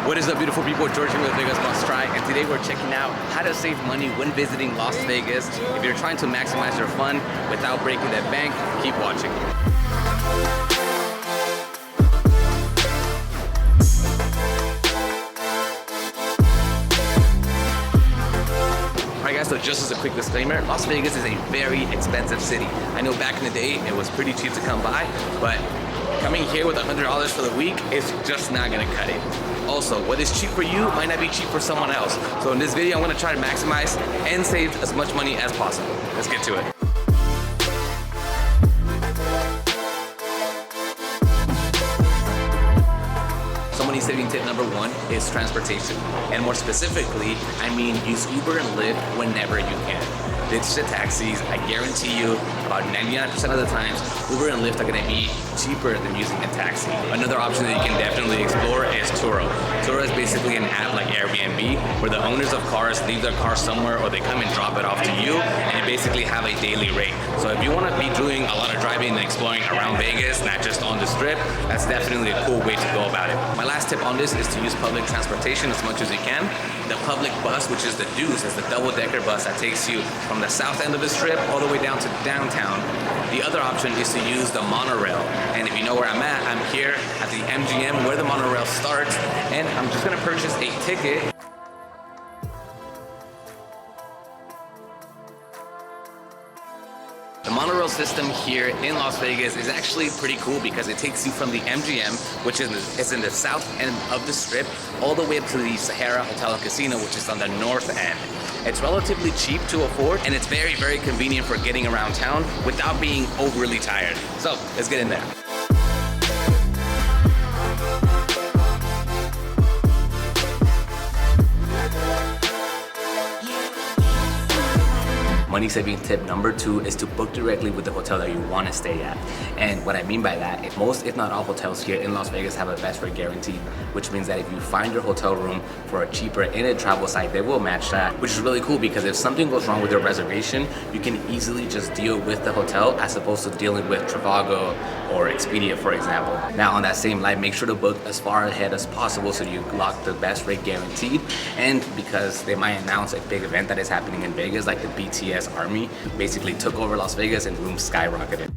What is up, beautiful people? George here with Vegas Must Try, and today we're checking out how to save money when visiting Las Vegas. If you're trying to maximize your fun without breaking that bank, keep watching. Alright guys, so just as a quick disclaimer, Las Vegas is a very expensive city. I know back in the day it was pretty cheap to come by, but coming here with $100 for the week is just not gonna cut it. Also, what is cheap for you might not be cheap for someone else. So in this video, I'm gonna try to maximize and save as much money as possible. Let's get to it. So money saving tip number one is transportation. And more specifically, I mean use Uber and Lyft whenever you can. Ditch the taxis. I guarantee you about 99% of the times, Uber and Lyft are gonna be cheaper than using a taxi. Another option that you can definitely explore is Turo. Turo is basically an app like Airbnb where the owners of cars leave their car somewhere or they come and drop it off to you, and you basically have a daily rate. So if you wanna be doing a lot of driving and exploring around Vegas, not just on the strip, that's definitely a cool way to go about it. My last tip on this is to use public transportation as much as you can. The public bus, which is the Deuce, is the double-decker bus that takes you from the south end of the strip all the way down to downtown. The other option is to use the monorail. And if you know where I'm at, I'm here at the MGM where the monorail starts, and I'm just gonna purchase a ticket. The monorail system here in Las Vegas is actually pretty cool because it takes you from the MGM, which is in the south end of the strip, all the way up to the Sahara Hotel and Casino, which is on the north end. It's relatively cheap to afford, and it's very, very convenient for getting around town without being overly tired. So let's get in there. Money saving tip number two is to book directly with the hotel that you want to stay at. And what I mean by that, most if not all hotels here in Las Vegas have a best rate guarantee, which means that if you find your hotel room for a cheaper in a travel site, they will match that, which is really cool because if something goes wrong with your reservation, you can easily just deal with the hotel as opposed to dealing with Trivago or Expedia, for example. Now on that same line, make sure to book as far ahead as possible so you lock the best rate guaranteed. And because they might announce a big event that is happening in Vegas, like the BTS Army basically took over Las Vegas and rooms skyrocketed.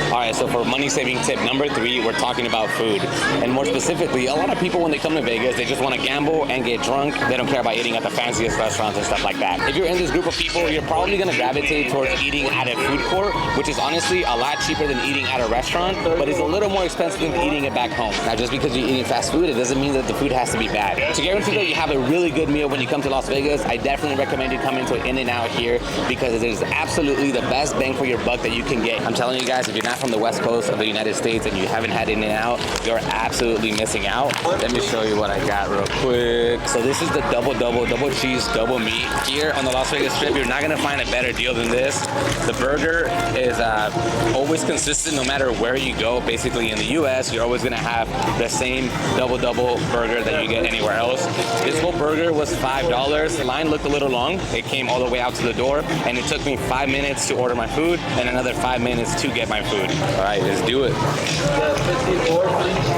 Alright, so for money saving tip number three, we're talking about food. And more specifically, a lot of people when they come to Vegas, they just want to gamble and get drunk. They don't care about eating at the fanciest restaurants and stuff like that. If you're in this group of people, you're probably going to gravitate towards eating at a food court, which is honestly a lot cheaper than eating at a restaurant, but it's a little more expensive than eating it back home. Now, just because you're eating fast food, it doesn't mean that the food has to be bad. To guarantee that you have a really good meal when you come to Las Vegas, I definitely recommend you coming to In-N-Out here because it is absolutely the best bang for your buck that you can get. I'm telling you guys, if you're not from the West Coast of the United States and you haven't had In-N-Out, you're absolutely missing out. Let me show you what I got real quick. So this is the double cheese, double meat. Here on the Las Vegas Strip, you're not gonna find a better deal than this. The burger is always consistent no matter where you go. Basically in the US, you're always gonna have the same double burger that you get anywhere else. This whole burger was $5. The line looked a little long. It came all the way out to the door and it took me 5 minutes to order my food and another 5 minutes to get my food. All right, let's do it.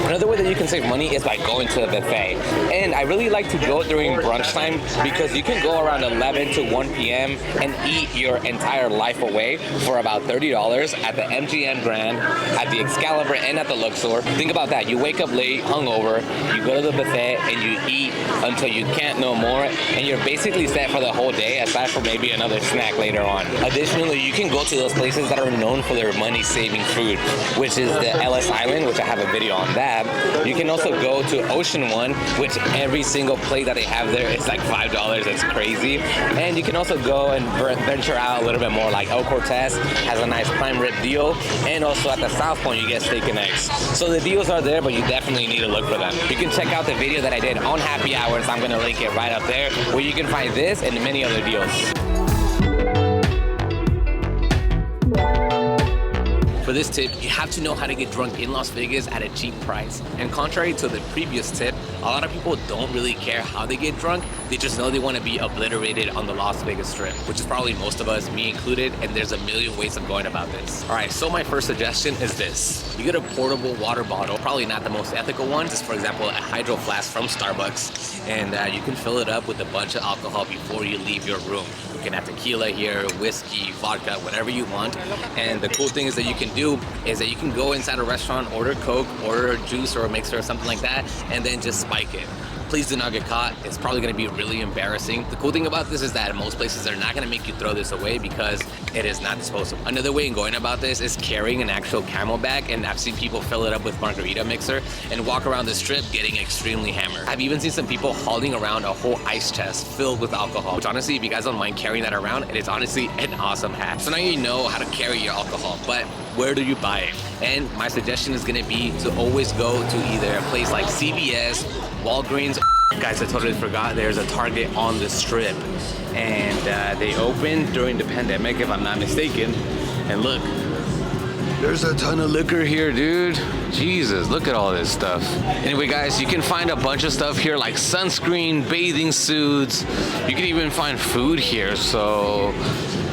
Another way that you can save money is by going to the buffet. And I really like to go during brunch time because you can go around 11 to 1 p.m. and eat your entire life away for about $30 at the MGM Grand, at the Excalibur, and at the Luxor. Think about that. You wake up late, hungover, you go to the buffet, and you eat until you can't no more, and you're basically set for the whole day, aside from maybe another snack later on. Additionally, you can go to those places that are known for their money-saving food, which is the ELLIS Island, which I have a video on that. You can also go to Ocean One, which every single plate that they have there is like $5. It's crazy. And you can also go and venture out a little bit more, like El Cortez has a nice prime rib deal, and also at the South Point you get steak and eggs. So the deals are there, but you definitely need to look for them. You can check out the video that I did on happy hours. I'm gonna link it right up there, where you can find this and many other deals. For this tip, you have to know how to get drunk in Las Vegas at a cheap price. And contrary to the previous tip, a lot of people don't really care how they get drunk. They just know they want to be obliterated on the Las Vegas Strip, which is probably most of us, me included, and there's a million ways of going about this. All right, so my first suggestion is this. You get a portable water bottle, probably not the most ethical one, just for example, a hydro flask from Starbucks, and you can fill it up with a bunch of alcohol before you leave your room. You can have tequila here, whiskey, vodka, whatever you want. And the cool thing is that you can do is that you can go inside a restaurant, order Coke, order a juice or a mixer or something like that, and then just spike it. Please do not get caught. It's probably going to be really embarrassing. The cool thing about this is that in most places they're not going to make you throw this away because it is not disposable. Another way in going about this is carrying an actual CAMELBAK, and I've seen people fill it up with margarita mixer and walk around the strip getting extremely hammered. I've even seen some people hauling around a whole ice chest filled with alcohol, which honestly, if you guys don't mind carrying that around, it is honestly an awesome hack. So now you know how to carry your alcohol, but where do you buy it? And my suggestion is going to be to always go to either a place like CVS, Walgreens. Guys, I totally forgot there's a Target on the strip, and they opened during the pandemic if I'm not mistaken. And look, there's a ton of liquor here, dude. Jesus, look at all this stuff. Anyway, guys, you can find a bunch of stuff here like sunscreen, bathing suits. You can even find food here, so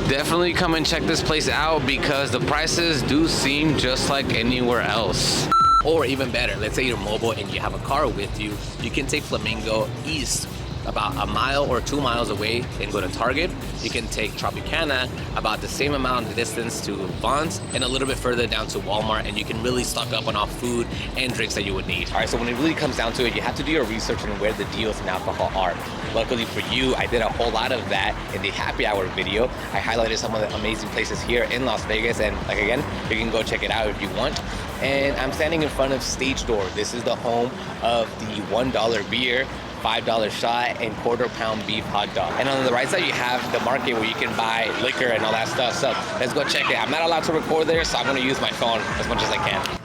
definitely come and check this place out because the prices do seem just like anywhere else. Or even better, let's say you're mobile and you have a car with you, you can take Flamingo east about a mile or 2 miles away and go to Target. You can take Tropicana about the same amount of distance to Vons and a little bit further down to Walmart, and you can really stock up on all food and drinks that you would need. All right, so when it really comes down to it, you have to do your research on where the deals in alcohol are. Luckily for you, I did a whole lot of that in the happy hour video. I highlighted some of the amazing places here in Las Vegas, and like again, you can go check it out if you want. And I'm standing in front of Stage Door. This is the home of the $1 beer, $5 shot, and quarter-pound beef hot dog. And on the right side, you have the market where you can buy liquor and all that stuff. So let's go check it. I'm not allowed to record there, so I'm gonna use my phone as much as I can.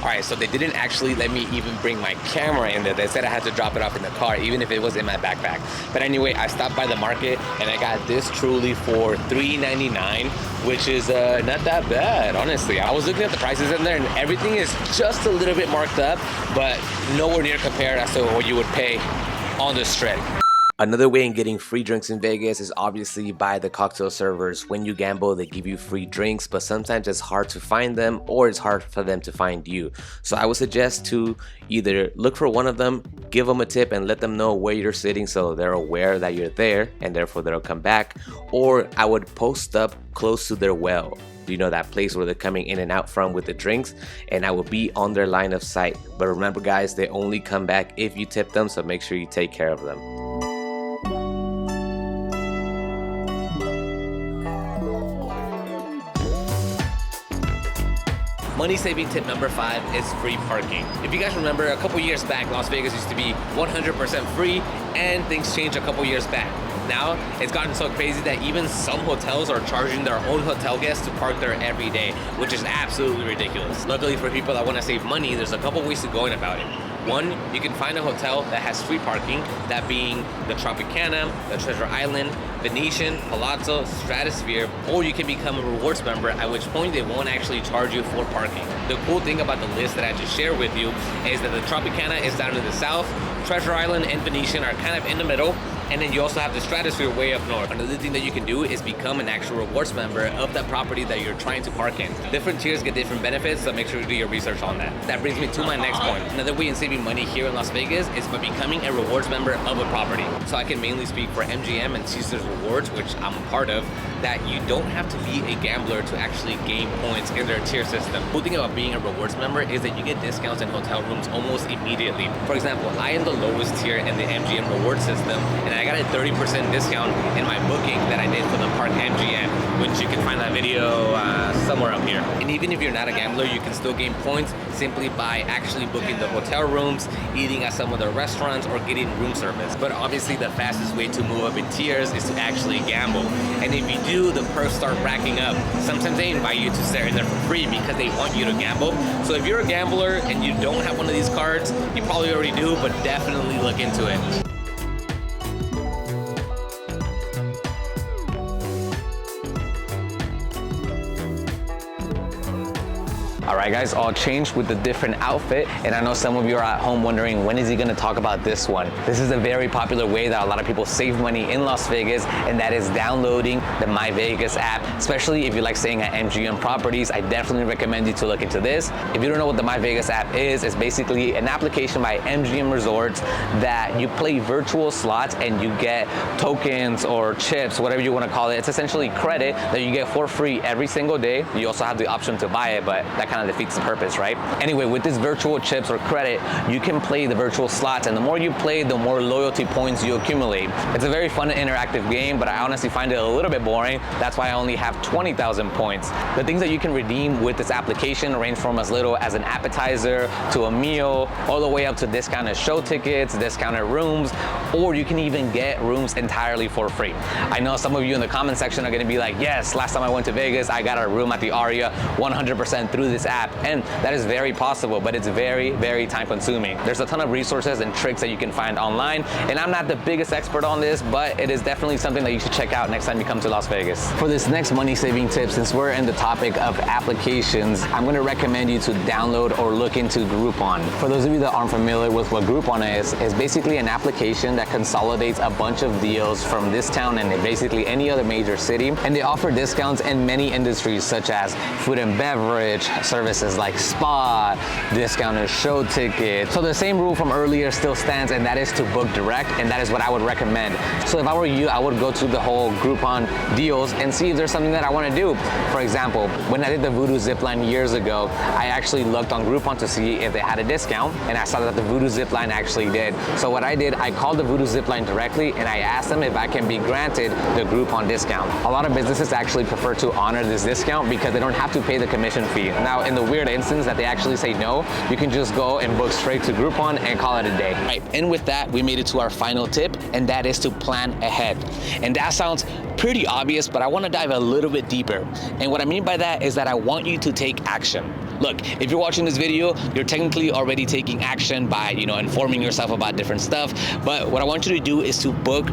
All right, so they didn't actually let me even bring my camera in there. They said I had to drop it off in the car, even if it was in my backpack. But anyway, I stopped by the market and I got this truly for $3.99, which is not that bad, honestly. I was looking at the prices in there and everything is just a little bit marked up, but nowhere near compared as to what you would pay on the strip. Another way in getting free drinks in Vegas is obviously by the cocktail servers. When you gamble, they give you free drinks, but sometimes it's hard to find them or it's hard for them to find you. So I would suggest to either look for one of them, give them a tip and let them know where you're sitting so they're aware that you're there and therefore they'll come back, or I would post up close to their well. You know, that place where they're coming in and out from with the drinks, and I will be on their line of sight. But remember guys, they only come back if you tip them, so make sure you take care of them. Money saving tip number 5 is free parking. If you guys remember, a couple years back, Las Vegas used to be 100% free, and things changed a couple years back. Now, it's gotten so crazy that even some hotels are charging their own hotel guests to park there every day, which is absolutely ridiculous. Luckily for people that want to save money, there's a couple ways to going about it. One, you can find a hotel that has free parking, that being the Tropicana, the Treasure Island, Venetian, Palazzo, Stratosphere, or you can become a rewards member, at which point they won't actually charge you for parking. The cool thing about the list that I just shared with you is that the Tropicana is down in the south, Treasure Island and Venetian are kind of in the middle, and then you also have the Stratosphere way up north. Another thing that you can do is become an actual rewards member of that property that you're trying to park in. Different tiers get different benefits, so make sure to do your research on that. That brings me to my next point. Another way in saving money here in Las Vegas is by becoming a rewards member of a property. So I can mainly speak for MGM and Caesars Rewards, which I'm a part of, that you don't have to be a gambler to actually gain points in their tier system. The cool thing about being a rewards member is that you get discounts in hotel rooms almost immediately. For example, I am the lowest tier in the MGM reward system, and I got a 30% discount in my booking that I did for the Park MGM, which you can find that video somewhere up here. And even if you're not a gambler, you can still gain points simply by actually booking the hotel rooms, eating at some of the restaurants, or getting room service. But obviously the fastest way to move up in tiers is to actually gamble. And if you do, the perks start racking up. Sometimes they invite you to stay in there for free because they want you to gamble. So if you're a gambler and you don't have one of these cards, you probably already do, but definitely look into it. All right, guys, all changed with the different outfit, and I know some of you are at home wondering, when is he gonna talk about this one? This is a very popular way that a lot of people save money in Las Vegas, and that is downloading the MyVegas app. Especially if you like staying at MGM properties, I definitely recommend you to look into this. If you don't know what the MyVegas app is, it's basically an application by MGM Resorts that you play virtual slots and you get tokens or chips, whatever you want to call it. It's essentially credit that you get for free every single day. You also have the option to buy it, but that kind of defeats the purpose, right? Anyway, with this virtual chips or credit, you can play the virtual slots, and the more you play, the more loyalty points you accumulate. It's a very fun and interactive game, but I honestly find it a little bit boring. That's why I only have 20,000 points. The things that you can redeem with this application range from as little as an appetizer to a meal, all the way up to discounted show tickets, discounted rooms, or you can even get rooms entirely for free. I know some of you in the comment section are gonna be like, yes, last time I went to Vegas, I got a room at the Aria 100% through this app, and that is very possible, but it's very, very time consuming. There's a ton of resources and tricks that you can find online, and I'm not the biggest expert on this, but it is definitely something that you should check out next time you come to Las Vegas. For this next money saving tip, since we're in the topic of applications, I'm gonna recommend you to download or look into Groupon. For those of you that aren't familiar with what Groupon is basically an application that consolidates a bunch of deals from this town and basically any other major city, and they offer discounts in many industries such as food and beverage, services like spa, discounted show tickets. So the same rule from earlier still stands, and that is to book direct, and that is what I would recommend. So if I were you, I would go to the whole Groupon deals and see if there's something that I want to do. For example, when I did the Voodoo Zipline years ago, I actually looked on Groupon to see if they had a discount, and I saw that the Voodoo Zipline actually did. So what I did, I called the Voodoo Zipline directly, and I asked them if I can be granted the Groupon discount. A lot of businesses actually prefer to honor this discount because they don't have to pay the commission fee. Now, in the weird instance that they actually say no, you can just go and book straight to Groupon and call it a day. All right, and with that, we made it to our final tip, and that is to plan ahead. And that sounds pretty obvious, but I want to dive a little bit deeper. And what I mean by that is that I want you to take action. Look, if you're watching this video, you're technically already taking action by, informing yourself about different stuff. But what I want you to do is to book,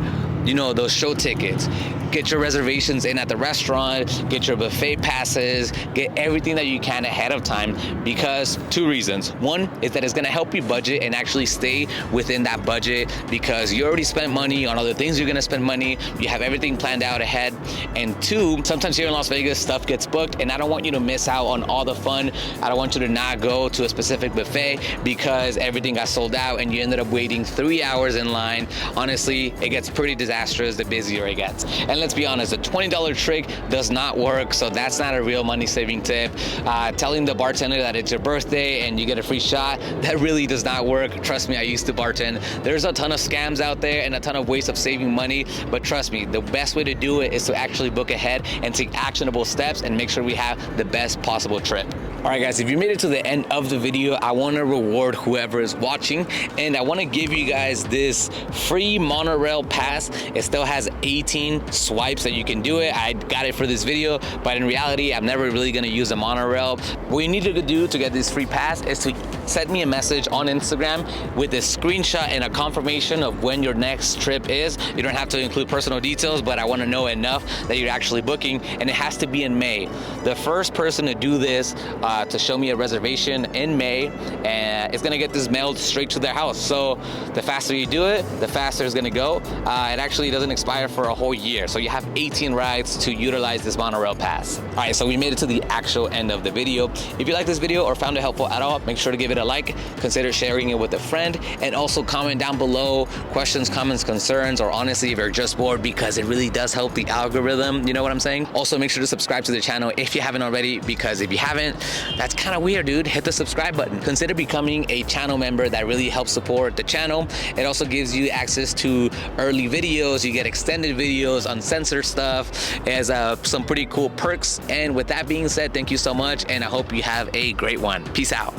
those show tickets, get your reservations in at the restaurant, get your buffet passes, get everything that you can ahead of time, because two reasons. One is that it's gonna help you budget and actually stay within that budget, because you already spent money on other things you're gonna spend money, you have everything planned out ahead. And two, sometimes here in Las Vegas, stuff gets booked, and I don't want you to miss out on all the fun. I don't want you to not go to a specific buffet because everything got sold out and you ended up waiting 3 hours in line. Honestly, it gets pretty disastrous the busier it gets. And let's be honest, a $20 trick does not work, so that's not a real money-saving tip. Telling the bartender that it's your birthday and you get a free shot, that really does not work. Trust me, I used to bartend. There's a ton of scams out there and a ton of ways of saving money, but trust me, the best way to do it is to actually book ahead and take actionable steps and make sure we have the best possible trip. All right, guys, if you made it to the end of the video, I want to reward whoever is watching, and I want to give you guys this free monorail pass. It still has 18 swipes that you can do it. I got it for this video, but in reality, I'm never really going to use a monorail. What you need to do to get this free pass is to send me a message on Instagram with a screenshot and a confirmation of when your next trip is. You don't have to include personal details, but I want to know enough that you're actually booking, and it has to be in May. The first person to do this, to show me a reservation in May, and it's gonna get this mailed straight to their house. So the faster you do it, the faster it's gonna go. It actually doesn't expire for a whole year, so you have 18 rides to utilize this monorail pass. All right, so we made it to the actual end of the video. If you like this video or found it helpful at all, make sure to give it a like, consider sharing it with a friend, and also comment down below questions, comments, concerns, or honestly if you're just bored, because it really does help the algorithm, you know what I'm saying? Also make sure to subscribe to the channel if you haven't already, because if you haven't, that's kind of weird, dude. Hit the subscribe button. Consider becoming a channel member. That really helps support the channel. It also gives you access to early videos. You get extended videos, uncensored stuff. It has some pretty cool perks. And with that being said, thank you so much, and I hope you have a great one. Peace out.